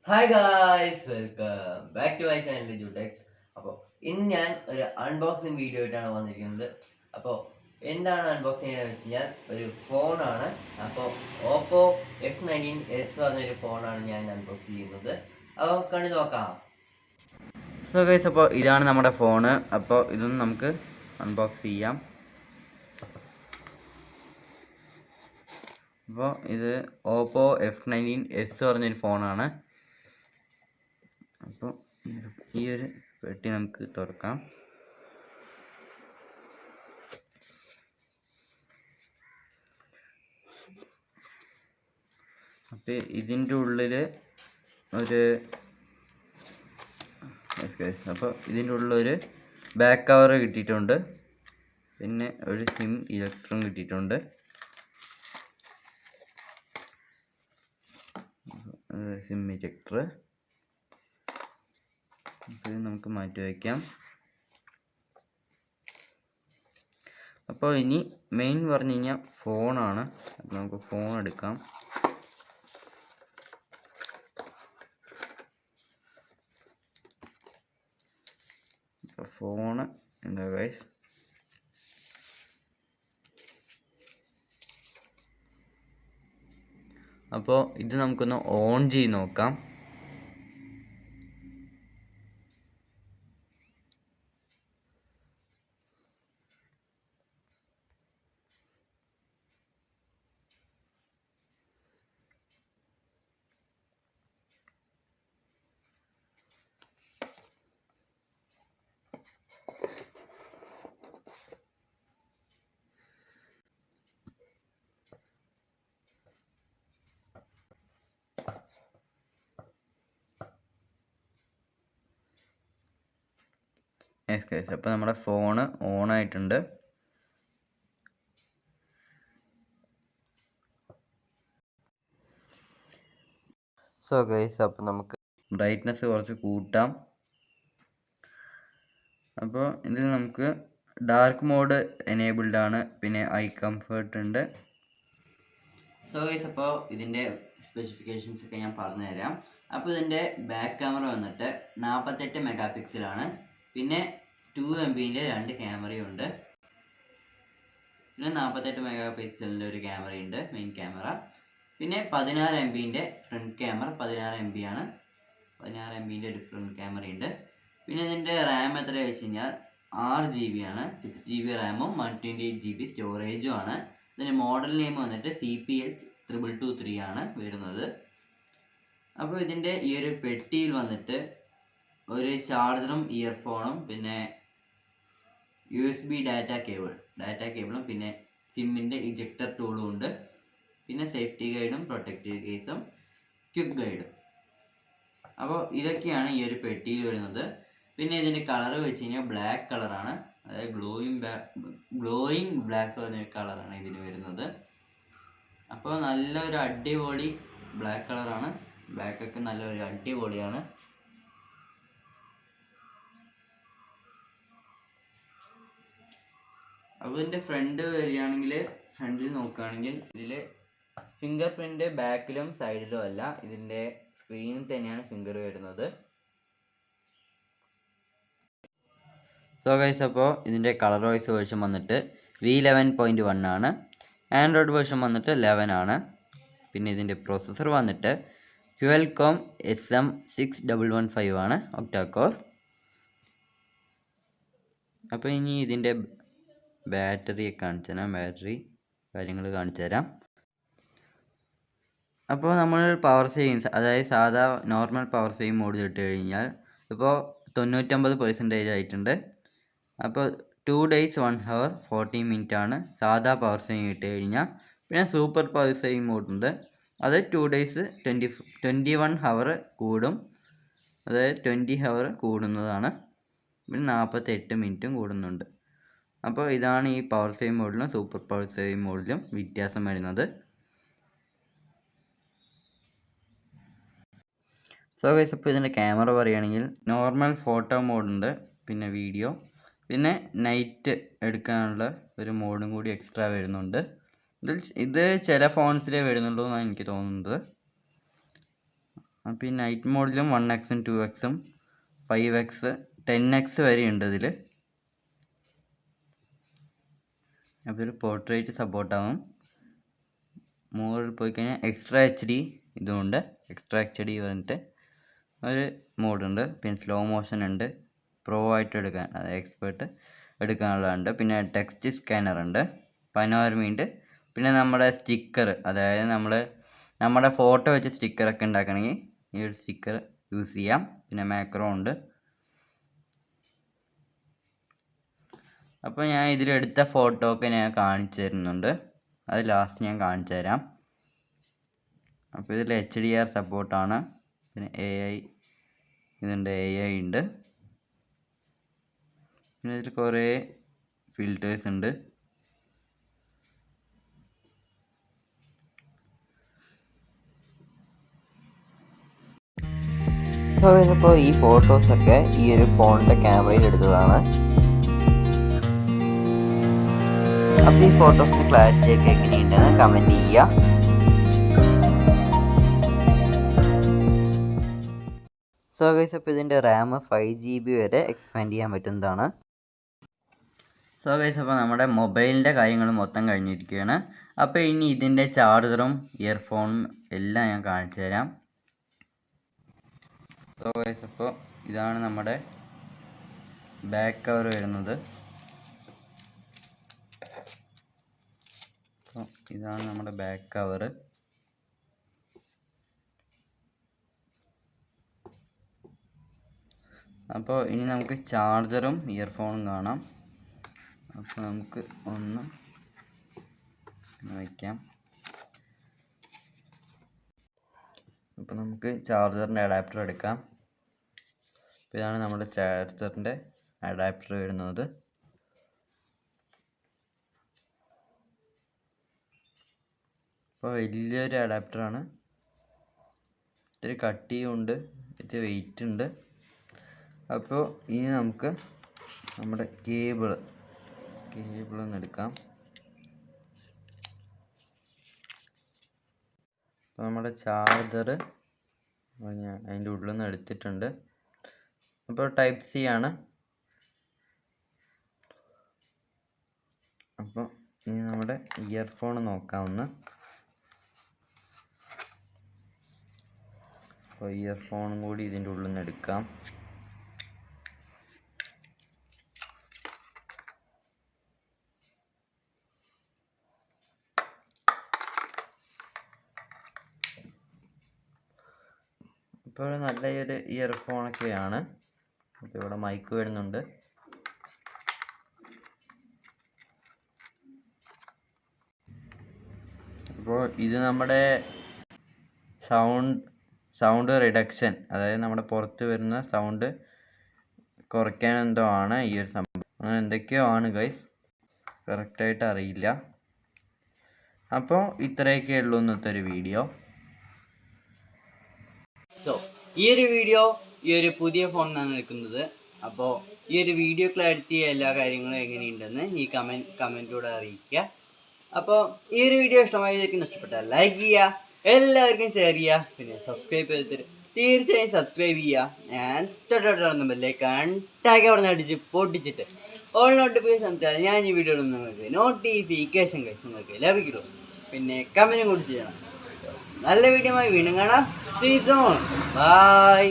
Hi guys, welcome back to my channel Liju techs. അപ്പോൾ ഇന്ന് ഞാൻ ഒരു അൺബോക്സിങ് വീഡിയോ ആയിട്ടാണ് വന്നിരിക്കുന്നത്. അപ്പോൾ എന്താണ് അൺബോക്സിങ് ചെയ്യുന്നത് വെച്ച് കഴിഞ്ഞാൽ ഒരു ഫോണാണ്. അപ്പോൾ ഓപ്പോ F19s പറഞ്ഞൊരു ഫോണാണ് ഞാൻ അൺബോക്സ് ചെയ്യുന്നത്. അപ്പോൾ കണ്ടു നോക്കാം. സോ ഗൈസ്, അപ്പോൾ ഇതാണ് നമ്മുടെ ഫോണ്. അപ്പോൾ ഇതൊന്ന് നമുക്ക് അൺബോക്സ് ചെയ്യാം. അപ്പോൾ ഇത് ഓപ്പോ F19s പറഞ്ഞൊരു ഫോണാണ്. അപ്പോൾ ഈ ഒരു പെട്ടി നമുക്ക് തുറക്കാം. അപ്പോൾ ഇതിൻ്റെ ഉള്ളിൽ ഒരു ബാക്ക് കവർ കിട്ടിയിട്ടുണ്ട്. പിന്നെ ഒരു സിം ഇലക്ട്രും കിട്ടിയിട്ടുണ്ട്. സിം ഇജക്ടർ ഇത് നമുക്ക് മാറ്റി വയ്ക്കാം. അപ്പോൾ ഇനി മെയിൻ പറഞ്ഞു കഴിഞ്ഞാൽ ഫോണാണ്. അപ്പോൾ നമുക്ക് ഫോൺ എടുക്കാം. ഫോണ് എന്താ ഗൈസ്, അപ്പോൾ ഇത് നമുക്കൊന്ന് ഓൺ ചെയ്ത് നോക്കാം. അപ്പോൾ നമ്മുടെ ഫോണ് ഓൺ ആയിട്ടുണ്ട്. സോ ഗൈസ്, അപ്പോൾ നമുക്ക് ബ്രൈറ്റ്നസ് കുറച്ച് കൂട്ടാം. അപ്പോൾ ഇതിൽ നമുക്ക് ഡാർക്ക് മോഡ് എനേബിൾഡ് ആണ്. പിന്നെ ഐ കംഫർട്ട് ഉണ്ട്. സോ ഗൈസ്, അപ്പോൾ ഇതിൻ്റെ സ്പെസിഫിക്കേഷൻസ് ഒക്കെ ഞാൻ പറഞ്ഞു തരാം. അപ്പോൾ ഇതിൻ്റെ ബാക്ക് ക്യാമറ വന്നിട്ട് 48 മെഗാ പിക്സലാണ്. പിന്നെ 2 MBൻ്റെ 2 ക്യാമറയുണ്ട്. പിന്നെ 48 മെഗാ പിക്സലിൻ്റെ ഒരു ക്യാമറയുണ്ട്, മെയിൻ ക്യാമറ. പിന്നെ 16 MBൻ്റെ ഫ്രണ്ട് ക്യാമറ, 16 MB ആണ്. 16 MBൻ്റെ ഒരു ഫ്രണ്ട് ക്യാമറയുണ്ട്. പിന്നെ ഇതിൻ്റെ റാം എത്ര വെച്ച് കഴിഞ്ഞാൽ 6 GB ആണ്. 6 GB റാമും 128 GB സ്റ്റോറേജും ആണ്. ഇതിൻ്റെ മോഡൽ നെയിം വന്നിട്ട് CPH2223 ആണ് വരുന്നത്. അപ്പോൾ ഇതിൻ്റെ ഈ ഒരു പെട്ടിയിൽ വന്നിട്ട് ഒരു ചാർജറും ഇയർഫോണും പിന്നെ USB ഡാറ്റ കേബിളും പിന്നെ സിമ്മിൻ്റെ ഇജക്ടർ ടൂളും ഉണ്ട്. പിന്നെ സേഫ്റ്റി ഗൈഡും പ്രൊട്ടക്റ്റീവ് കേസും ക്വിക്ക് ഗൈഡും. അപ്പോൾ ഇതൊക്കെയാണ് ഈ ഒരു പെട്ടിയിൽ വരുന്നത്. പിന്നെ ഇതിൻ്റെ കളർ വെച്ച് കഴിഞ്ഞാൽ ബ്ലാക്ക് കളറാണ്. അതായത് ഗ്ലോയിങ് ബ്ലാക്ക് പറഞ്ഞൊരു കളറാണ് ഇതിന് വരുന്നത്. അപ്പോൾ നല്ലൊരു അടിപൊളി ബ്ലാക്ക് കളറാണ്. ബ്ലാക്കൊക്കെ നല്ലൊരു അടിപൊളിയാണ്. അപ്പോൾ ഇതിൻ്റെ ഫ്രണ്ടിൽ നോക്കുകയാണെങ്കിൽ ഇതിൽ ഫിംഗർ പ്രിൻ്റ് ബാക്കിലും സൈഡിലും അല്ല, ഇതിൻ്റെ സ്ക്രീനിൽ തന്നെയാണ് ഫിംഗർ വരുന്നത്. സോ ഗൈസ്, അപ്പോൾ ഇതിൻ്റെ കളർ വൈസ് വേർഷൻ വന്നിട്ട് V11.1 ആണ്. ആൻഡ്രോയിഡ് വേർഷൻ വന്നിട്ട് 11 ആണ്. പിന്നെ ഇതിൻ്റെ പ്രോസസ്സർ വന്നിട്ട് Qualcomm SM6115 ആണ്, ഒക്ടാ കോർ. അപ്പോൾ ഇനി ഇതിൻ്റെ ബാറ്ററി കാര്യങ്ങൾ കാണിച്ചു തരാം. അപ്പോൾ നമ്മൾ പവർ സേവിങ്സ്, അതായത് സാധാ നോർമൽ പവർ സേവിങ് മോഡിൽ ഇട്ട് കഴിഞ്ഞാൽ ഇപ്പോൾ 99% ആയിട്ടുണ്ട്. അപ്പോൾ 2 days 1 hour 40 minutes ആണ് സാധാ പവർ സേവിങ് ഇട്ട് കഴിഞ്ഞാൽ. പിന്നെ സൂപ്പർ പവർ സേവിങ് മോഡുണ്ട്. അത് 2 days 21 hour കൂടും. അതായത് 20 hour കൂടുന്നതാണ്. പിന്നെ 48 minutes കൂടുന്നുണ്ട്. അപ്പോൾ ഇതാണ് ഈ പവർ സേവിങ് മോഡിലും സൂപ്പർ പവർ സേവിങ് മോഡിലും വ്യത്യാസം വരുന്നത്. സോ ഗൈസ്, ഇപ്പോൾ ഇതിൻ്റെ ക്യാമറ പറയുകയാണെങ്കിൽ നോർമൽ ഫോട്ടോ മോഡുണ്ട്, പിന്നെ വീഡിയോ, പിന്നെ നൈറ്റ് എടുക്കാനുള്ള ഒരു മോഡും കൂടി എക്സ്ട്രാ വരുന്നുണ്ട്. ഇത് ചില ഫോൺസിലേ വരുന്നുള്ളൂ എന്നാണ് എനിക്ക് തോന്നുന്നത്. അപ്പോൾ ഈ night മോഡിലും 1x 2x 5x 10x വരെ ഉണ്ട് ഇതിൽ. അപ്പോൾ ഒരു പോർട്രേറ്റ് സപ്പോർട്ടാവും. മോഡിൽ പോയി കഴിഞ്ഞാൽ എക്സ്ട്രാ HD ഇതുമുണ്ട്. എക്സ്ട്രാ HD പറഞ്ഞിട്ട് ഒരു മോഡുണ്ട്. പിന്നെ സ്ലോ മോഷൻ ഉണ്ട്. പ്രോ ആയിട്ട് എടുക്കാൻ, അതായത് എക്സ്പേർട്ട് എടുക്കാനുള്ളതുണ്ട്. പിന്നെ ടെക്സ്റ്റ് സ്കാനർ ഉണ്ട്, പനോരമ ഉണ്ട്. പിന്നെ നമ്മുടെ സ്റ്റിക്കർ, അതായത് നമ്മുടെ ഫോട്ടോ വെച്ച് സ്റ്റിക്കറൊക്കെ ഉണ്ടാക്കണമെങ്കിൽ ഈ ഒരു സ്റ്റിക്കർ യൂസ് ചെയ്യാം. പിന്നെ മാക്രോ ഉണ്ട്. അപ്പോൾ ഞാൻ ഇതിലെടുത്ത ഫോട്ടോ ഒക്കെ ഞാൻ കാണിച്ചു തരുന്നുണ്ട്. അത് ലാസ്റ്റ് ഞാൻ കാണിച്ചു തരാം. അപ്പോൾ ഇതിൽ HDR സപ്പോർട്ടാണ്. പിന്നെ AI ഇതുണ്ട്, AI ഉണ്ട്. പിന്നെ ഇതിൽ കുറേ ഫിൽറ്റേഴ്സ് ഉണ്ട്. സോ അപ്പോൾ ഈ ഫോട്ടോസൊക്കെ ഈ ഒരു ഫോണിൻ്റെ ക്യാമറയിൽ എടുത്തതാണ്. അപ്പോൾ ഈ ഫോട്ടോസിന് ക്ലാരിറ്റിയൊക്കെ എങ്ങനെയുണ്ടെന്ന് കമൻറ്റ് ചെയ്യുക. സോ ഗൈസ്, അപ്പോൾ ഇതിൻ്റെ RAM 5GB വരെ എക്സ്പാൻഡ് ചെയ്യാൻ പറ്റുന്നതാണ്. സോ ഗൈസ്, അപ്പോൾ നമ്മുടെ മൊബൈലിൻ്റെ കാര്യങ്ങൾ മൊത്തം കഴിഞ്ഞിരിക്കുകയാണ്. അപ്പോൾ ഇനി ഇതിൻ്റെ ചാർജറും ഇയർഫോണും എല്ലാം ഞാൻ കാണിച്ചു തരാം. സോ ഗൈസ്, അപ്പോൾ ഇതാണ് നമ്മുടെ ബാക്ക് കവർ വരുന്നത്. അപ്പോൾ ഇതാണ് നമ്മുടെ ബാക്ക് കവർ. അപ്പോൾ ഇനി നമുക്ക് ചാർജറും ഇയർഫോണും കാണാം. അപ്പോൾ നമുക്ക് ഒന്ന് വയ്ക്കാം. അപ്പോൾ നമുക്ക് ചാർജറിൻ്റെ അഡാപ്റ്റർ എടുക്കാം. അപ്പോൾ ഇതാണ് നമ്മുടെ ചാർജറിൻ്റെ അഡാപ്റ്റർ വരുന്നത്. അപ്പോൾ വലിയൊരു അഡാപ്റ്ററാണ്. ഇത്തിരി കട്ടിയുണ്ട്, ഇത്തിരി വെയിറ്റ് ഉണ്ട്. അപ്പോൾ ഇനി നമുക്ക് നമ്മുടെ കേബിളൊന്ന് എടുക്കാം. അപ്പോൾ നമ്മുടെ ചാർജർ ഞാൻ അതിൻ്റെ ഉള്ളിൽ നിന്ന് എടുത്തിട്ടുണ്ട്. അപ്പോൾ Type C ആണ്. അപ്പോൾ ഇനി നമ്മുടെ ഇയർഫോൺ നോക്കാവുന്ന. അപ്പോൾ ഇയർഫോണും കൂടി ഇതിൻ്റെ ഉള്ളിൽ നിന്ന് എടുക്കാം. ഇപ്പോൾ നല്ലൊരു ഇയർഫോണൊക്കെയാണ്. അപ്പോൾ ഇവിടെ മൈക്ക് വരുന്നുണ്ട്. അപ്പോൾ ഇത് നമ്മുടെ സൗണ്ട് റിഡക്ഷൻ, അതായത് നമ്മുടെ പുറത്ത് വരുന്ന സൗണ്ട് കുറയ്ക്കാൻ എന്തോ ആണ് ഈ ഒരു സംഭവം. അങ്ങനെ എന്തൊക്കെയോ ആണ് ഗൈസ്, കറക്റ്റായിട്ട് അറിയില്ല. അപ്പോൾ ഇത്രയൊക്കെ ഉള്ളൂ ഇന്നത്തെ ഒരു വീഡിയോ. സോ ഈ ഒരു വീഡിയോ ഈ ഒരു പുതിയ ഫോണിനാണ് എടുക്കുന്നത്. അപ്പോൾ ഈ ഒരു വീഡിയോ ക്ലാരിറ്റി എല്ലാ കാര്യങ്ങളും എങ്ങനെയുണ്ടെന്ന് ഈ കമൻറ്റിലൂടെ അറിയിക്കുക. അപ്പോൾ ഈ ഒരു വീഡിയോ ഇഷ്ടമായിരിക്കും, ഇഷ്ടപ്പെട്ടാൽ ലൈക്ക് ചെയ്യുക, എല്ലാവർക്കും ഷെയർ ചെയ്യുക. പിന്നെ സബ്സ്ക്രൈബ് ചെയ്തിട്ട് തീർച്ചയായും സബ്സ്ക്രൈബ് ചെയ്യുക. ഞാൻ തൊട്ടടുത്ത ബെല്ലൈക്കൺ ടാഗ് അവിടെ നിന്ന് അടിച്ച് പൊട്ടിച്ചിട്ട് ഓൾ നോട്ടിഫിക്കേഷൻ അടിച്ചാൽ ഞാൻ ഈ വീഡിയോ നിങ്ങൾക്ക് നോട്ടിഫിക്കേഷൻ നിങ്ങൾക്ക് ലഭിക്കുള്ളൂ. പിന്നെ കമൻറ്റും കൂടി ചെയ്യണം. നല്ല വീഡിയോ വീണ്ടും കാണാം. See soon. ബൈ.